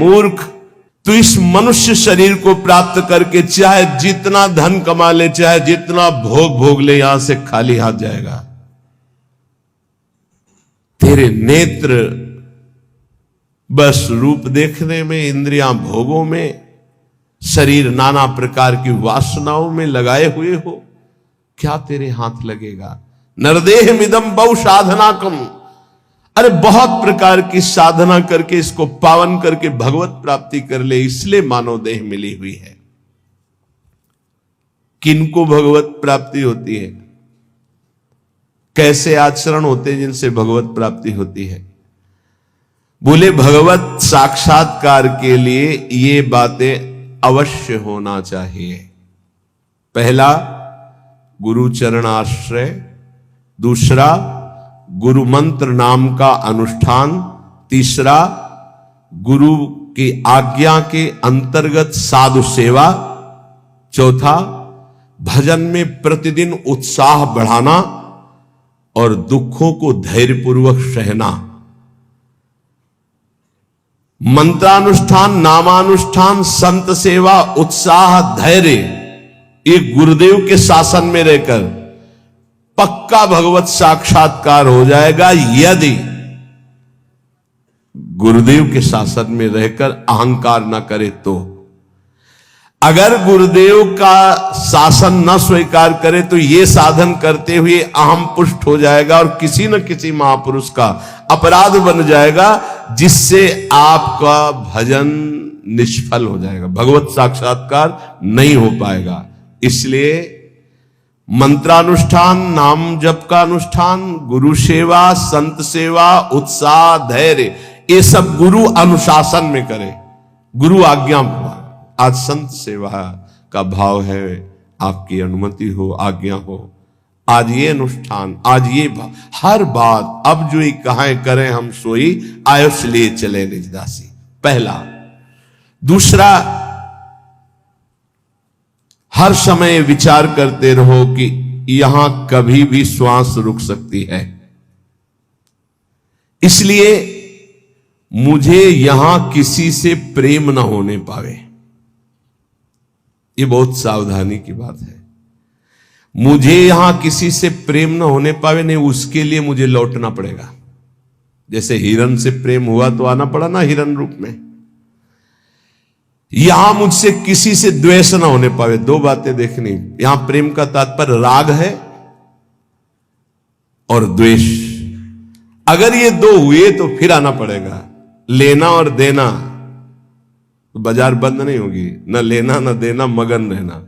मूर्ख, तू इस मनुष्य शरीर को प्राप्त करके चाहे जितना धन कमा ले, चाहे जितना भोग भोग ले, यहां से खाली हाथ जाएगा। तेरे नेत्र बस रूप देखने में, इंद्रियां भोगों में, शरीर नाना प्रकार की वासनाओं में लगाए हुए हो, क्या तेरे हाथ लगेगा? नरदेह मिदम बहु साधना कम, अरे बहुत प्रकार की साधना करके इसको पावन करके भगवत प्राप्ति कर ले, इसलिए मानव देह मिली हुई है। किनको भगवत प्राप्ति होती है? कैसे आचरण होते हैं जिनसे भगवत प्राप्ति होती है? बोले भगवत साक्षात्कार के लिए ये बातें अवश्य होना चाहिए। पहला, गुरु चरणाश्रय। दूसरा, गुरु मंत्र नाम का अनुष्ठान। तीसरा, गुरु की आज्ञा के अंतर्गत साधु सेवा। चौथा, भजन में प्रतिदिन उत्साह बढ़ाना और दुखों को धैर्यपूर्वक सहना। मंत्रानुष्ठान, नामानुष्ठान, संत सेवा, उत्साह, धैर्य, ये गुरुदेव के शासन में रहकर पक्का भगवत साक्षात्कार हो जाएगा, यदि गुरुदेव के शासन में रहकर अहंकार न करे तो। अगर गुरुदेव का शासन न स्वीकार करे तो ये साधन करते हुए अहम पुष्ट हो जाएगा और किसी न किसी महापुरुष का अपराध बन जाएगा, जिससे आपका भजन निष्फल हो जाएगा, भगवत साक्षात्कार नहीं हो पाएगा। इसलिए मंत्रानुष्ठान, नाम जप का अनुष्ठान, गुरु सेवा, संत सेवा, उत्साह, धैर्य, ये सब गुरु अनुशासन में करे, गुरु आज्ञा में। आज संत सेवा का भाव है, आपकी अनुमति हो, आज्ञा हो, आज ये अनुष्ठान, आज ये हर बात, अब जो कहां करें हम सोई, आयुष लिए चले निज दासी। पहला। दूसरा, हर समय विचार करते रहो कि यहां कभी भी श्वास रुक सकती है, इसलिए मुझे यहां किसी से प्रेम न होने पावे। ये बहुत सावधानी की बात है। मुझे यहां किसी से प्रेम न होने पावे, नहीं उसके लिए मुझे लौटना पड़ेगा। जैसे हिरण से प्रेम हुआ तो आना पड़ा ना हिरण रूप में। यहां मुझसे किसी से द्वेष ना होने पावे। दो बातें देखनी, यहां प्रेम का तात्पर्य राग है और द्वेष। अगर ये दो हुए तो फिर आना पड़ेगा। लेना और देना, तो बाजार बंद नहीं होगी, न लेना न देना, मगन रहना।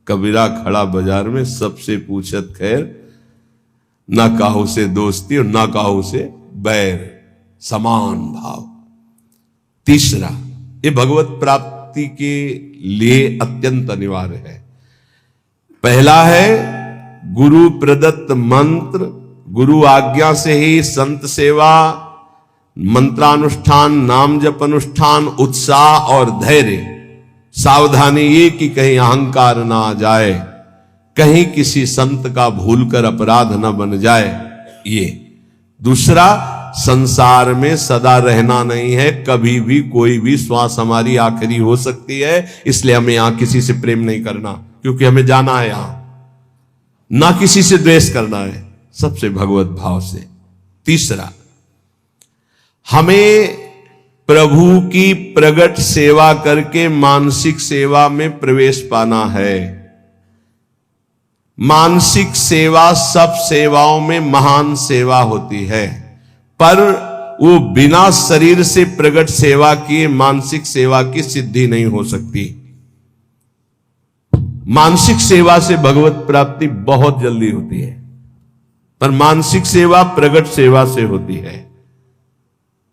कबीरा खड़ा बाजार में, सबसे पूछत खैर, ना काहू से दोस्ती और ना काहू से बैर, समान भाव। तीसरा, ये भगवत प्राप्ति के लिए अत्यंत अनिवार्य है। पहला है गुरु प्रदत्त मंत्र, गुरु आज्ञा से ही संत सेवा, मंत्रानुष्ठान, नाम जप अनुष्ठान, उत्साह और धैर्य। सावधानी ये कि कहीं अहंकार ना आ जाए, कहीं किसी संत का भूलकर अपराध न बन जाए। ये दूसरा, संसार में सदा रहना नहीं है, कभी भी कोई भी श्वास हमारी आखिरी हो सकती है, इसलिए हमें यहां किसी से प्रेम नहीं करना, क्योंकि हमें जाना है यहां। ना किसी से द्वेष करना है, सबसे भगवत भाव से। तीसरा, हमें प्रभु की प्रगट सेवा करके मानसिक सेवा में प्रवेश पाना है। मानसिक सेवा सब सेवाओं में महान सेवा होती है, पर वो बिना शरीर से प्रगट सेवा किए मानसिक सेवा की सिद्धि नहीं हो सकती। मानसिक सेवा से भगवत प्राप्ति बहुत जल्दी होती है, पर मानसिक सेवा प्रगट सेवा से होती है।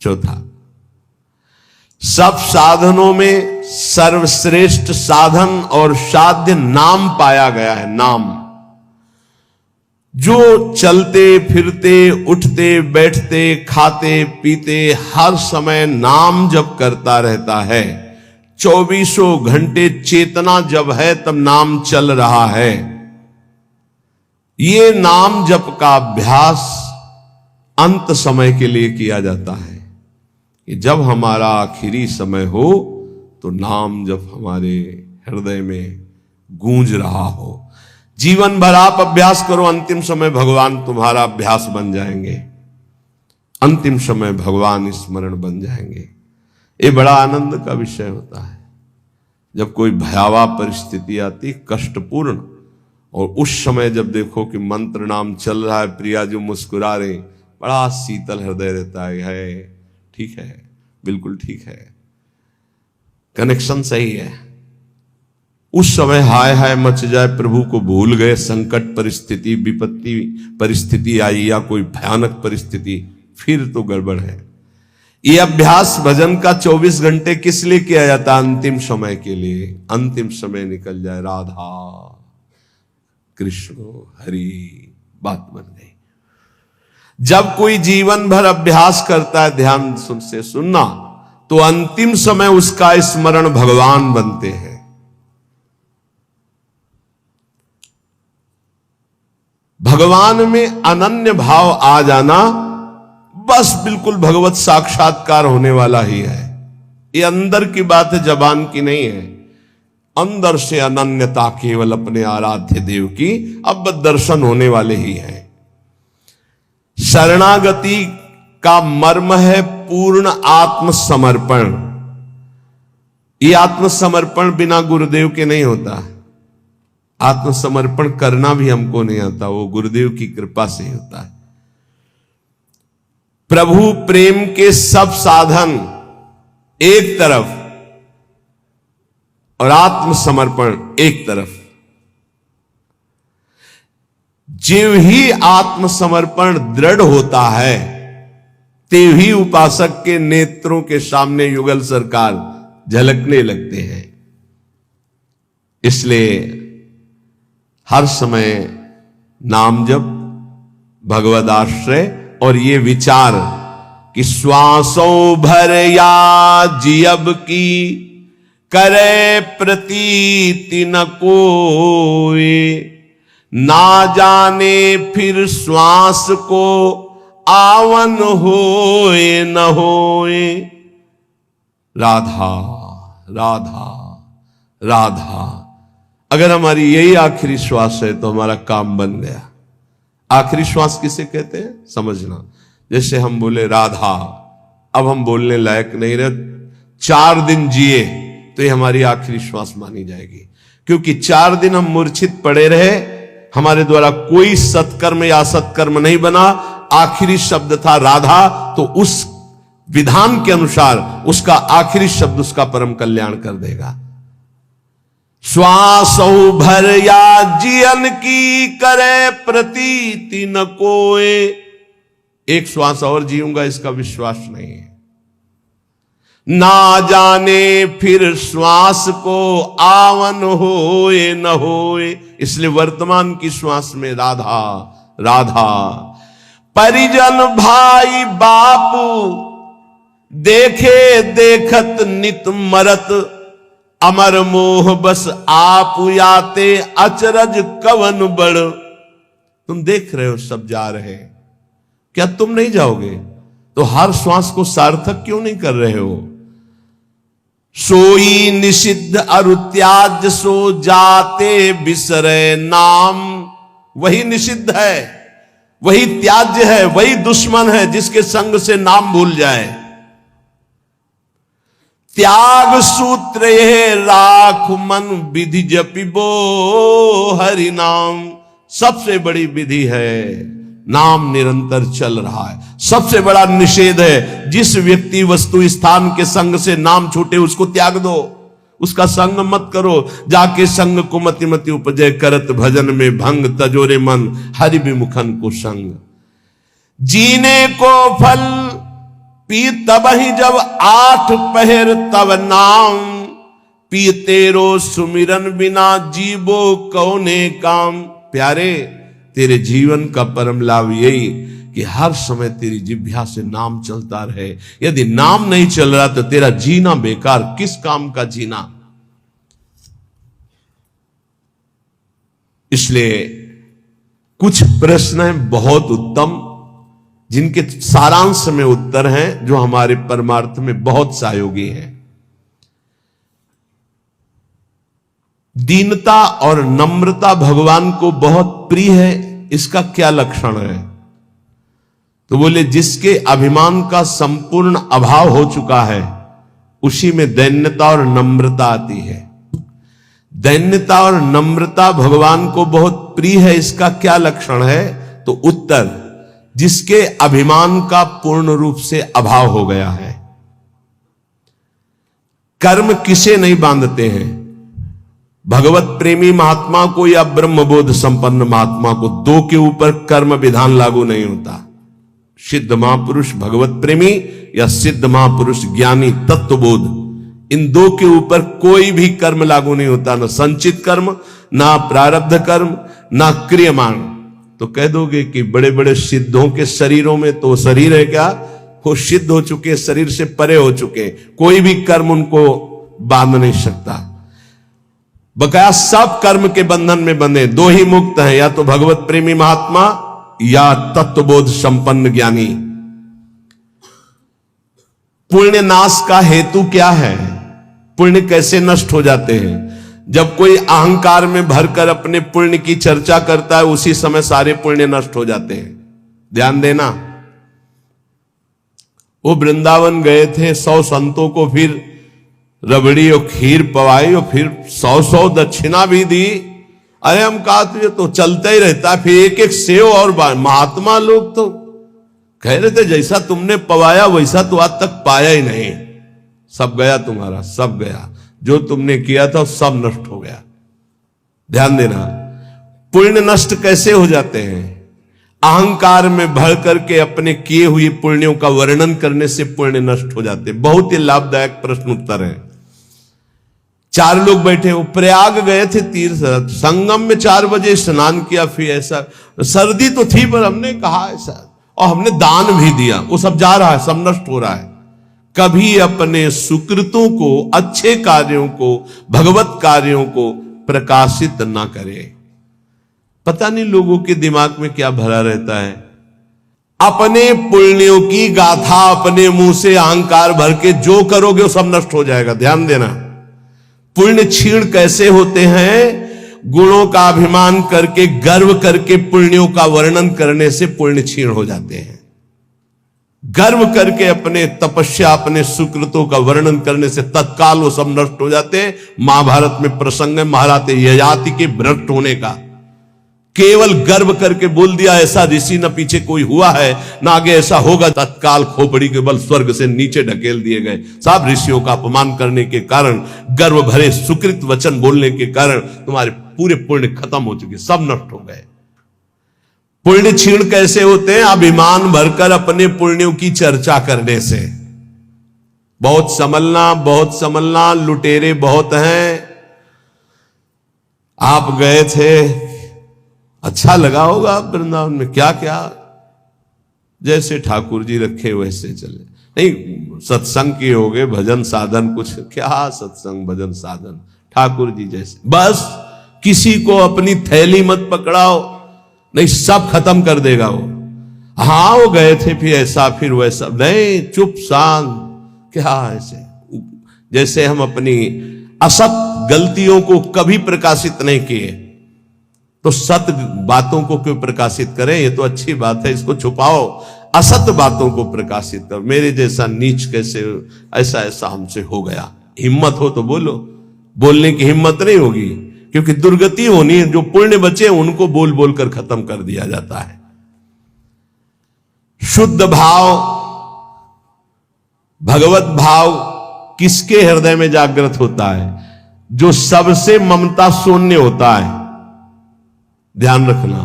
चौथा, सब साधनों में सर्वश्रेष्ठ साधन और साध्य नाम पाया गया है। नाम, जो चलते फिरते, उठते बैठते, खाते पीते हर समय नाम जप करता रहता है, 24 घंटे चेतना जब है तब नाम चल रहा है। ये नाम जप का अभ्यास अंत समय के लिए किया जाता है। कि जब हमारा आखिरी समय हो तो नाम जब हमारे हृदय में गूंज रहा हो। जीवन भर आप अभ्यास करो, अंतिम समय भगवान तुम्हारा अभ्यास बन जाएंगे, अंतिम समय भगवान स्मरण बन जाएंगे। ये बड़ा आनंद का विषय होता है जब कोई भयावह परिस्थिति आती, कष्टपूर्ण, और उस समय जब देखो कि मंत्र नाम चल रहा है, प्रिया जो मुस्कुरा रहे, बड़ा शीतल हृदय रहता है, ठीक है, बिल्कुल ठीक है, कनेक्शन सही है। उस समय हाय हाय मच जाए, प्रभु को भूल गए, संकट परिस्थिति, विपत्ति परिस्थिति आई या कोई भयानक परिस्थिति, फिर तो गड़बड़ है। ये अभ्यास भजन का 24 घंटे किस लिए किया जाता? अंतिम समय के लिए। अंतिम समय निकल जाए, राधा कृष्ण हरि, बात बन गई। जब कोई जीवन भर अभ्यास करता है, ध्यान से सुनना, तो अंतिम समय उसका स्मरण भगवान बनते हैं। भगवान में अनन्य भाव आ जाना, बस बिल्कुल भगवत साक्षात्कार होने वाला ही है। ये अंदर की बात है, जबान की नहीं है। अंदर से अनन्यता केवल अपने आराध्य देव की अब दर्शन होने वाले ही है। शरणागति का मर्म है पूर्ण आत्मसमर्पण। ये आत्मसमर्पण बिना गुरुदेव के नहीं होता। आत्मसमर्पण करना भी हमको नहीं आता, वो गुरुदेव की कृपा से ही होता है। प्रभु प्रेम के सब साधन एक तरफ और आत्मसमर्पण एक तरफ। जीव ही आत्मसमर्पण दृढ़ होता है, तेव ही उपासक के नेत्रों के सामने युगल सरकार झलकने लगते हैं। इसलिए हर समय नाम जप, भगवद आश्रय और ये विचार कि श्वासों भर या जियब की करे प्रतीति न कोई, ना जाने फिर श्वास को आवन होए न होए। राधा राधा राधा। अगर हमारी यही आखिरी श्वास है तो हमारा काम बन गया। आखिरी श्वास किसे कहते हैं समझना। जैसे हम बोले राधा, अब हम बोलने लायक नहीं रहे, 4 दिन जिए तो ये हमारी आखिरी श्वास मानी जाएगी। क्योंकि 4 दिन हम मूर्छित पड़े रहे, हमारे द्वारा कोई सत्कर्म या असत्कर्म नहीं बना, आखिरी शब्द था राधा, तो उस विधान के अनुसार उसका आखिरी शब्द उसका परम कल्याण कर देगा। श्वासौ भर या जियन की करे प्रतीति न कोए। एक श्वास और जीऊंगा इसका विश्वास नहीं है। ना जाने फिर श्वास को आवन होए न होए। इसलिए वर्तमान की श्वास में राधा राधा। परिजन भाई बापू देखे देखत नित मरत, अमर मोह बस आप याते अचरज कवन बड़। तुम देख रहे हो सब जा रहे हैं, क्या तुम नहीं जाओगे? तो हर श्वास को सार्थक क्यों नहीं कर रहे हो? सोई निषिद्ध अरु त्याज्य सो जाते बिसरे नाम। वही निषिद्ध है, वही त्याज्य है, वही दुश्मन है जिसके संग से नाम भूल जाए। त्याग सूत्र ये राख मन विधि जपिबो हरि नाम। सबसे बड़ी विधि है नाम निरंतर चल रहा है। सबसे बड़ा निषेध है जिस व्यक्ति वस्तु स्थान के संग से नाम छूटे उसको त्याग दो, उसका संग मत करो। जाके संग को मति मति उपजय करत भजन में भंग, तजोरे मन हरि विमुखन को संग। जीने को फल पी तब ही जब 8 पहर तब नाम, पी तेरो सुमिरन बिना जीवो कौने काम। प्यारे तेरे जीवन का परम लाभ यही कि हर समय तेरी जिह्वा से नाम चलता रहे। यदि नाम नहीं चल रहा तो तेरा जीना बेकार, किस काम का जीना। इसलिए कुछ प्रश्न हैं बहुत उत्तम, जिनके सारांश में उत्तर हैं, जो हमारे परमार्थ में बहुत सहयोगी हैं। दीनता और नम्रता भगवान को बहुत प्रिय है, इसका क्या लक्षण है? तो बोले जिसके अभिमान का संपूर्ण अभाव हो चुका है, उसी में दैन्यता और नम्रता आती है। दैन्यता और नम्रता भगवान को बहुत प्रिय है, इसका क्या लक्षण है? तो उत्तर, जिसके अभिमान का पूर्ण रूप से अभाव हो गया है। कर्म किसे नहीं बांधते हैं? भगवत प्रेमी महात्मा को या ब्रह्मबोध संपन्न महात्मा को, दो के ऊपर कर्म विधान लागू नहीं होता। सिद्ध महापुरुष भगवत प्रेमी या सिद्ध महापुरुष ज्ञानी तत्वबोध, इन दो के ऊपर कोई भी कर्म लागू नहीं होता, ना संचित कर्म, ना प्रारब्ध कर्म, ना क्रियमाण। तो कह दोगे कि बड़े बड़े सिद्धों के शरीरों में तो शरीर है क्या? वो सिद्ध हो चुके, शरीर से परे हो चुके, कोई भी कर्म उनको बांध नहीं सकता। बकाया सब कर्म के बंधन में बंधे, दो ही मुक्त हैं, या तो भगवत प्रेमी महात्मा या तत्वबोध संपन्न ज्ञानी। पुण्य नाश का हेतु क्या है? पुण्य कैसे नष्ट हो जाते हैं? जब कोई अहंकार में भरकर अपने पुण्य की चर्चा करता है, उसी समय सारे पुण्य नष्ट हो जाते हैं। ध्यान देना, वो वृंदावन गए थे, 100 संतों को फिर रबड़ी और खीर पवाई और फिर 100 दक्षिणा भी दी। अरे हम कहा तुझे तो चलता ही रहता, फिर एक एक सेव और महात्मा लोग तो कह रहे थे जैसा तुमने पवाया वैसा तो आज तक पाया ही नहीं, सब गया तुम्हारा, सब गया, जो तुमने किया था सब नष्ट हो गया। ध्यान देना, पुण्य नष्ट कैसे हो जाते हैं? अहंकार में भर करके अपने किए हुए पुण्यों का वर्णन करने से पुण्य नष्ट हो जाते। बहुत ही लाभदायक प्रश्न उत्तर है। 4 लोग बैठे, वो प्रयाग गए थे तीर्थ, संगम में 4 बजे स्नान किया, फिर ऐसा सर्दी तो थी पर हमने कहा ऐसा, और हमने दान भी दिया, वो सब जा रहा है, सब नष्ट हो रहा है। कभी अपने सुकृतों को, अच्छे कार्यों को, भगवत कार्यों को प्रकाशित ना करे। पता नहीं लोगों के दिमाग में क्या भरा रहता है। अपने पुण्यों की गाथा अपने मुंह से अहंकार भर के जो करोगे वो सब नष्ट हो जाएगा। ध्यान देना, पुण्य क्षीण कैसे होते हैं? गुणों का अभिमान करके, गर्व करके पुण्यों का वर्णन करने से पुण्य क्षीण हो जाते हैं। गर्व करके अपने तपस्या, अपने सुकृतों का वर्णन करने से तत्काल वो सब नष्ट हो जाते हैं। महाभारत में प्रसंग है महाराज ययाति के भ्रष्ट होने का। केवल गर्व करके बोल दिया ऐसा ऋषि न पीछे कोई हुआ है ना आगे ऐसा होगा, तत्काल खोपड़ी के बल स्वर्ग से नीचे ढकेल दिए गए। सब ऋषियों का अपमान करने के कारण, गर्व भरे सुकृत वचन बोलने के कारण तुम्हारे पूरे पुण्य खत्म हो चुके, सब नष्ट हो गए। पुण्य क्षीण कैसे होते हैं? अभिमान भरकर अपने पुण्यों की चर्चा करने से। बहुत संभलना, लुटेरे बहुत हैं। आप गए थे, अच्छा लगा होगा वृंदावन में, क्या क्या जैसे ठाकुर जी रखे वैसे चले। नहीं, सत्संग किए होगे, भजन साधन कुछ, क्या सत्संग भजन साधन, ठाकुर जी जैसे। बस किसी को अपनी थैली मत पकड़ाओ, नहीं सब खत्म कर देगा वो। हाँ वो गए थे फिर ऐसा फिर वैसा, नहीं चुप शांत, क्या ऐसे। जैसे हम अपनी असत गलतियों को कभी प्रकाशित नहीं किए, तो सत बातों को क्यों प्रकाशित करें? ये तो अच्छी बात है, इसको छुपाओ। असत बातों को प्रकाशित करो। मेरे जैसा नीच कैसे, ऐसा ऐसा हमसे हो गया। हिम्मत हो तो बोलो, बोलने की हिम्मत नहीं होगी क्योंकि दुर्गति होनी है। जो पुण्य बचे उनको बोल बोल कर खत्म कर दिया जाता है। शुद्ध भाव, भगवत भाव किसके हृदय में जागृत होता है? जो सबसे ममता शून्य होता है। ध्यान रखना,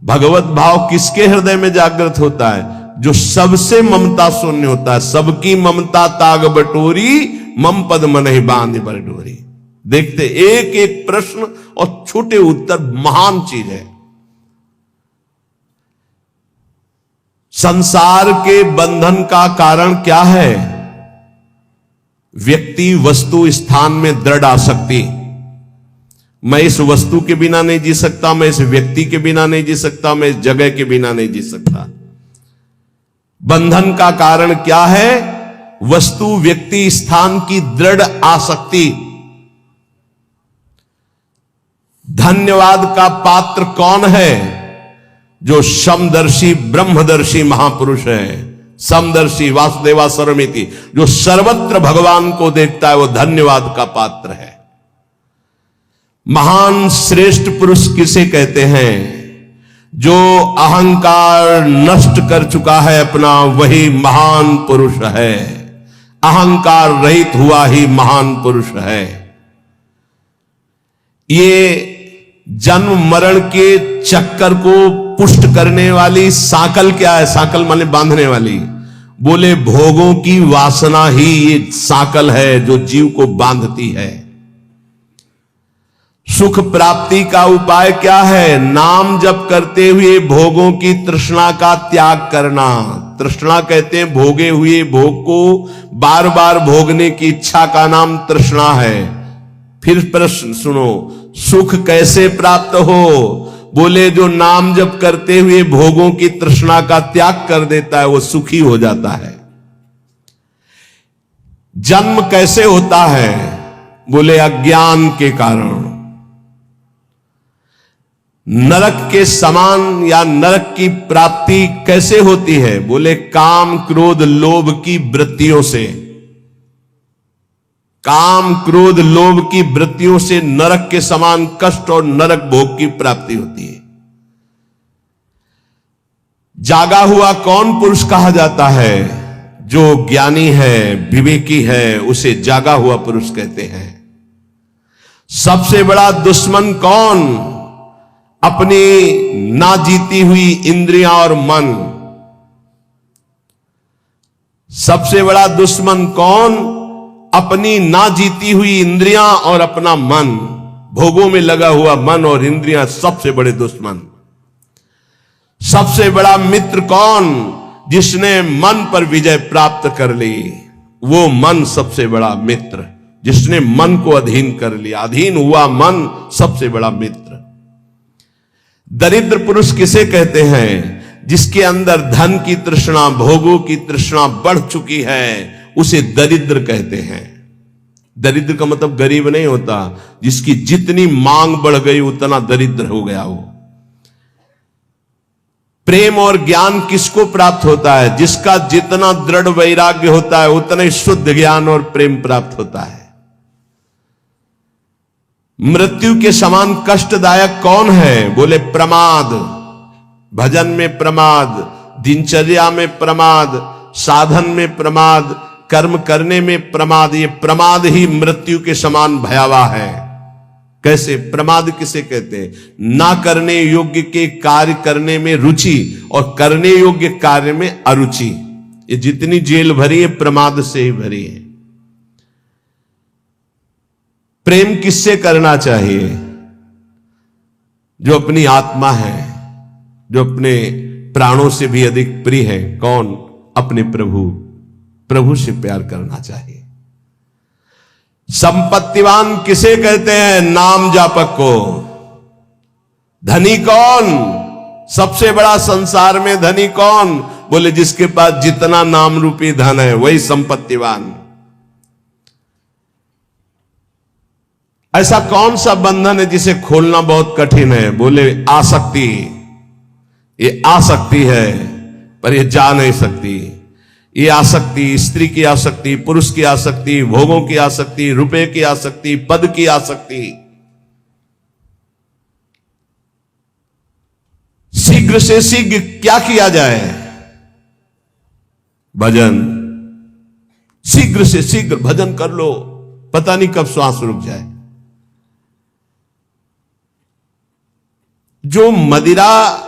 भगवत भाव किसके हृदय में जागृत होता है? जो सबसे ममता शून्य होता है। सबकी ममता ताग बटोरी, मम पद मन ही बांध बटोरी। देखते एक एक प्रश्न और छोटे उत्तर महान चीज है। संसार के बंधन का कारण क्या है? व्यक्ति, वस्तु, स्थान में दृढ़ आसक्ति। मैं इस वस्तु के बिना नहीं जी सकता, मैं इस व्यक्ति के बिना नहीं जी सकता, मैं इस जगह के बिना नहीं जी सकता। बंधन का कारण क्या है? वस्तु, व्यक्ति, स्थान की दृढ़ आसक्ति। धन्यवाद का पात्र कौन है? जो समदर्शी ब्रह्मदर्शी महापुरुष है। समदर्शी वासुदेवा सर्वमिति, जो सर्वत्र भगवान को देखता है, वो धन्यवाद का पात्र है। महान श्रेष्ठ पुरुष किसे कहते हैं? जो अहंकार नष्ट कर चुका है अपना, वही महान पुरुष है। अहंकार रहित हुआ ही महान पुरुष है। ये जन्म मरण के चक्कर को पुष्ट करने वाली साकल क्या है? साकल माने बांधने वाली। बोले भोगों की वासना ही ये साकल है जो जीव को बांधती है। सुख प्राप्ति का उपाय क्या है? नाम जप करते हुए भोगों की तृष्णा का त्याग करना। तृष्णा कहते हैं भोगे हुए भोग को बार बार भोगने की इच्छा का नाम तृष्णा है। फिर प्रश्न सुनो, सुख कैसे प्राप्त हो? बोले जो नाम जप करते हुए भोगों की तृष्णा का त्याग कर देता है, वो सुखी हो जाता है। जन्म कैसे होता है? बोले अज्ञान के कारण। नरक के समान या नरक की प्राप्ति कैसे होती है? बोले काम क्रोध लोभ की वृत्तियों से। काम क्रोध लोभ की वृत्तियों से नरक के समान कष्ट और नरक भोग की प्राप्ति होती है। जागा हुआ कौन पुरुष कहा जाता है? जो ज्ञानी है, विवेकी है, उसे जागा हुआ पुरुष कहते हैं। सबसे बड़ा दुश्मन कौन? अपनी ना जीती हुई इंद्रियां और मन। सबसे बड़ा दुश्मन कौन? अपनी ना जीती हुई इंद्रियां और अपना मन। भोगों में लगा हुआ मन और इंद्रियां सबसे बड़े दुश्मन। सबसे बड़ा मित्र कौन? जिसने मन पर विजय प्राप्त कर ली, वो मन सबसे बड़ा मित्र। जिसने मन को अधीन कर लिया, अधीन हुआ मन सबसे बड़ा मित्र। दरिद्र पुरुष किसे कहते हैं? जिसके अंदर धन की तृष्णा, भोगों की तृष्णा बढ़ चुकी है, उसे दरिद्र कहते हैं। दरिद्र का मतलब गरीब नहीं होता। जिसकी जितनी मांग बढ़ गई उतना दरिद्र हो गया वो। प्रेम और ज्ञान किसको प्राप्त होता है? जिसका जितना दृढ़ वैराग्य होता है उतना ही शुद्ध ज्ञान और प्रेम प्राप्त होता है। मृत्यु के समान कष्टदायक कौन है? बोले प्रमाद। भजन में प्रमाद, दिनचर्या में प्रमाद, साधन में प्रमाद, कर्म करने में प्रमाद। ये प्रमाद ही मृत्यु के समान भयावह है। कैसे? प्रमाद किसे कहते हैं? ना करने योग्य के कार्य करने में रुचि और करने योग्य कार्य में अरुचि। ये जितनी जेल भरी है प्रमाद से ही भरी है। प्रेम किससे करना चाहिए? जो अपनी आत्मा है, जो अपने प्राणों से भी अधिक प्रिय है। कौन? अपने प्रभु। प्रभु से प्यार करना चाहिए। संपत्तिवान किसे कहते हैं? नाम जापक को। धनी कौन? सबसे बड़ा संसार में धनी कौन? बोले जिसके पास जितना नाम रूपी धन है वही संपत्तिवान। ऐसा कौन सा बंधन है जिसे खोलना बहुत कठिन है? बोले आसक्ति। ये आसक्ति है पर ये जा नहीं सकती। ये आसक्ति, स्त्री की आसक्ति, पुरुष की आसक्ति, भोगों की आसक्ति, रुपए की आसक्ति, पद की आसक्ति। शीघ्र से शीघ्र क्या किया जाए? भजन। शीघ्र से शीघ्र भजन कर लो, पता नहीं कब श्वास रुक जाए। जो मदिरा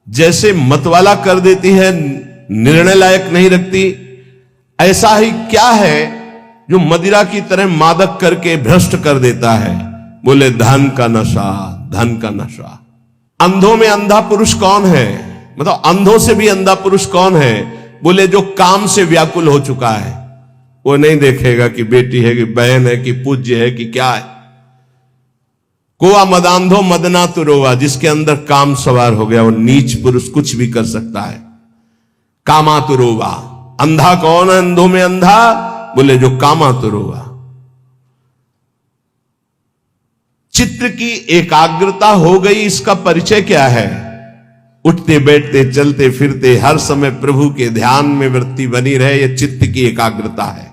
जैसे मतवाला कर देती है, निर्णय लायक नहीं रखती, ऐसा ही क्या है जो मदिरा की तरह मादक करके भ्रष्ट कर देता है? बोले धन का नशा, धन का नशा। अंधों में अंधा पुरुष कौन है? मतलब अंधों से भी अंधा पुरुष कौन है? बोले जो काम से व्याकुल हो चुका है। वो नहीं देखेगा कि बेटी है कि बहन है कि पूज्य है कि क्या है। कोआ मदांधो मदना तो रोवा। जिसके अंदर काम सवार हो गया वो नीच पुरुष कुछ भी कर सकता है। कामातुरोवा। अंधा कौन है? अंधों में अंधा बोले जो कामातुरोवा। चित्त की एकाग्रता हो गई, इसका परिचय क्या है? उठते बैठते चलते फिरते हर समय प्रभु के ध्यान में वृत्ति बनी रहे, यह चित्त की एकाग्रता है।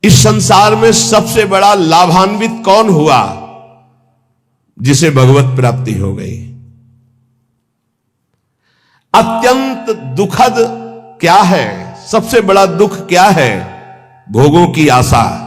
इस संसार में सबसे बड़ा लाभान्वित कौन हुआ? जिसे भगवत प्राप्ति हो गई। अत्यंत दुखद क्या है? सबसे बड़ा दुख क्या है? भोगों की आशा।